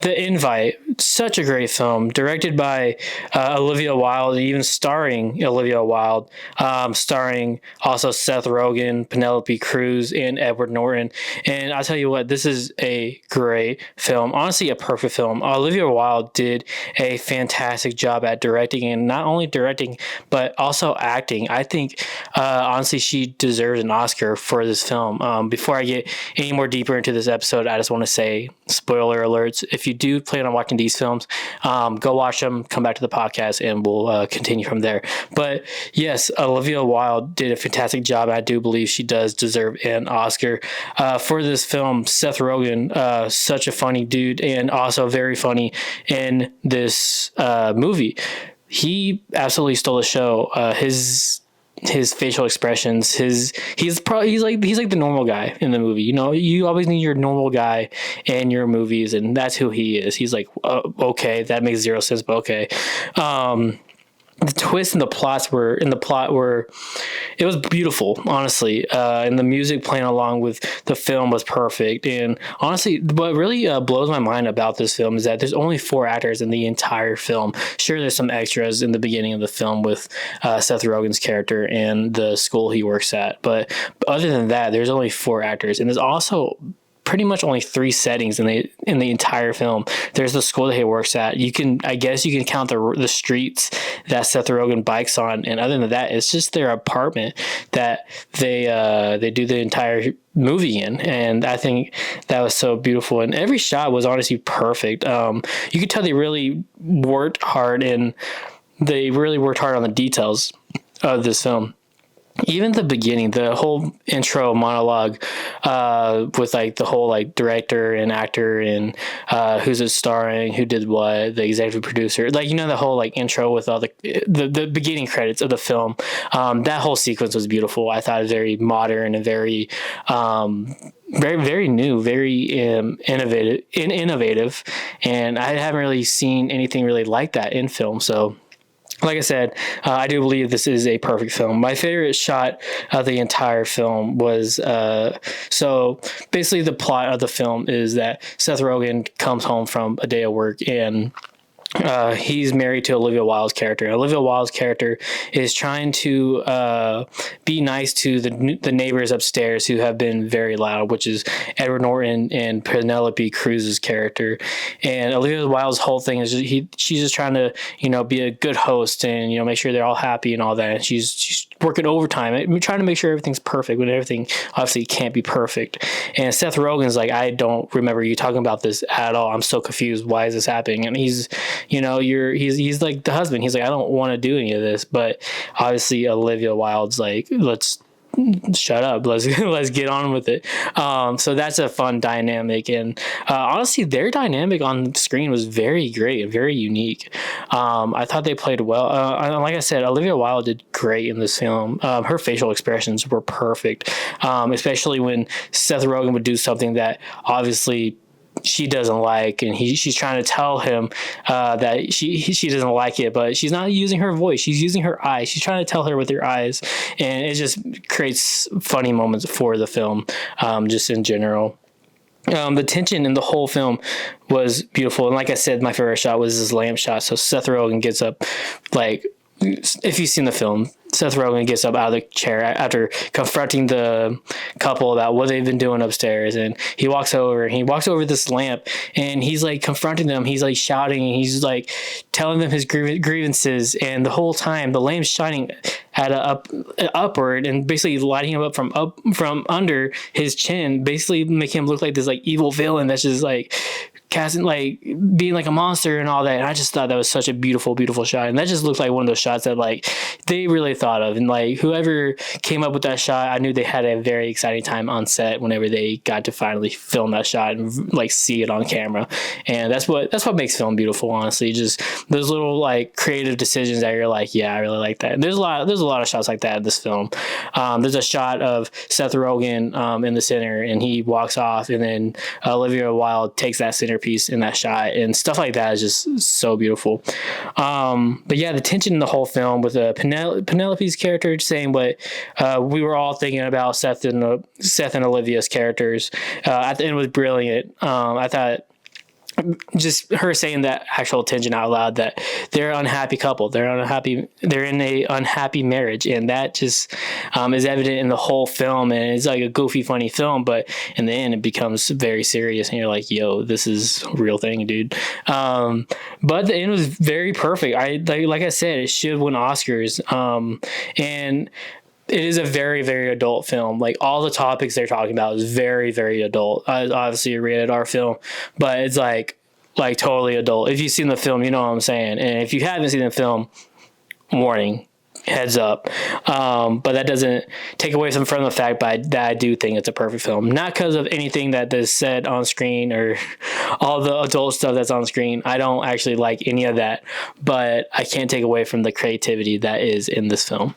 The Invite, such a great film, directed by Olivia Wilde, even starring Olivia Wilde, starring also Seth Rogen, Penelope Cruz, and Edward Norton. And I'll tell you what, this is a great film. Honestly, a perfect film. Olivia Wilde did a fantastic job at directing, and not only directing, but also acting. I think, honestly, she deserves an Oscar for this film. Before I get any more deeper into this episode, I just want to say, spoiler alerts, if you do plan on watching these films, go watch them, come back to the podcast, and we'll continue from there. But yes, Olivia Wilde did a fantastic job. I do believe she does deserve an Oscar for this film. Seth Rogen, such a funny dude, and also very funny in this movie. He absolutely stole the show. His facial expressions, he's like the normal guy in the movie. You know, you always need your normal guy in your movies, and that's who he is. He's like, okay, that makes zero sense, but okay. The twists and the plot were it was beautiful, honestly, and the music playing along with the film was perfect. And honestly, what really blows my mind about this film is that there's only 4 actors in the entire film. Sure, there's some extras in the beginning of the film with Seth Rogen's character and the school he works at, but other than that, there's only 4 actors, and there's also pretty much only 3 settings in the entire film. There's the school that he works at. I guess you can count the streets that Seth Rogen bikes on, and other than that, it's just their apartment that they do the entire movie in. And I think that was so beautiful, and every shot was honestly perfect. You could tell they really worked hard, and they really worked hard on the details of this film. Even the beginning, the whole intro monologue with like the whole like director and actor and who's it starring, who did what, the executive producer, like, you know, the whole like intro with all the beginning credits of the film. That whole sequence was beautiful. I thought it was very modern and very very new, very innovative, and I haven't really seen anything really like that in film. So, like I said, I do believe this is a perfect film. My favorite shot of the entire film was, so basically the plot of the film is that Seth Rogen comes home from a day of work, and he's married to Olivia Wilde's character. Olivia Wilde's character is trying to be nice to the neighbors upstairs who have been very loud, which is Edward Norton and Penelope Cruz's character. And Olivia Wilde's whole thing is she's just trying to, you know, be a good host and, you know, make sure they're all happy and all that. And she's working overtime, trying to make sure everything's perfect when everything obviously can't be perfect. And Seth Rogen's like, I don't remember you talking about this at all. I'm so confused. Why is this happening? And he's like the husband. He's like, I don't want to do any of this. But obviously Olivia Wilde's like, let's shut up. Let's get on with it. So that's a fun dynamic. And honestly, their dynamic on screen was very great and very unique. I thought they played well. Like I said, Olivia Wilde did great in this film. Her facial expressions were perfect, especially when Seth Rogen would do something that obviously she doesn't like, and she's trying to tell him that she doesn't like it, but she's not using her voice, she's using her eyes, she's trying to tell her with her eyes, and it just creates funny moments for the film, just in general. The tension in the whole film was beautiful, and like I said, my favorite shot was this lamp shot. So Seth Rogen gets up, like, if you've seen the film, Seth Rogen gets up out of the chair after confronting the couple about what they've been doing upstairs, and he walks over this lamp, and he's like confronting them. He's like shouting, and he's like telling them his grievances, and the whole time the lamp's shining at upward and basically lighting him up from under his chin, basically making him look like this like evil villain that's just like casting, like being like a monster and all that. And I just thought that was such a beautiful shot, and that just looked like one of those shots that like they really thought of, and like whoever came up with that shot, I knew they had a very exciting time on set whenever they got to finally film that shot and like see it on camera. And that's what makes film beautiful, honestly. Just those little like creative decisions that you're like, yeah, I really like that. And there's a lot of shots like that in this film. There's a shot of Seth Rogen in the center, and he walks off, and then Olivia Wilde takes that centerpiece in that shot, and stuff like that is just so beautiful. But yeah, the tension in the whole film with Penelope's character saying what we were all thinking about Seth and Olivia's characters at the end was brilliant. I thought just her saying that actual attention out loud, that they're an unhappy couple, they're in a unhappy marriage, and that just is evident in the whole film. And it's like a goofy, funny film, but in the end, it becomes very serious, and you're like, "Yo, this is a real thing, dude." But the end was very perfect. Like I said, it should win Oscars, and it is a very, very adult film. Like, all the topics they're talking about is very, very adult. Obviously a rated R film, but it's like totally adult. If you've seen the film, you know what I'm saying. And if you haven't seen the film, warning, heads up. But that doesn't take away from the fact that I do think it's a perfect film. Not because of anything that is said on screen or all the adult stuff that's on screen. I don't actually like any of that, but I can't take away from the creativity that is in this film.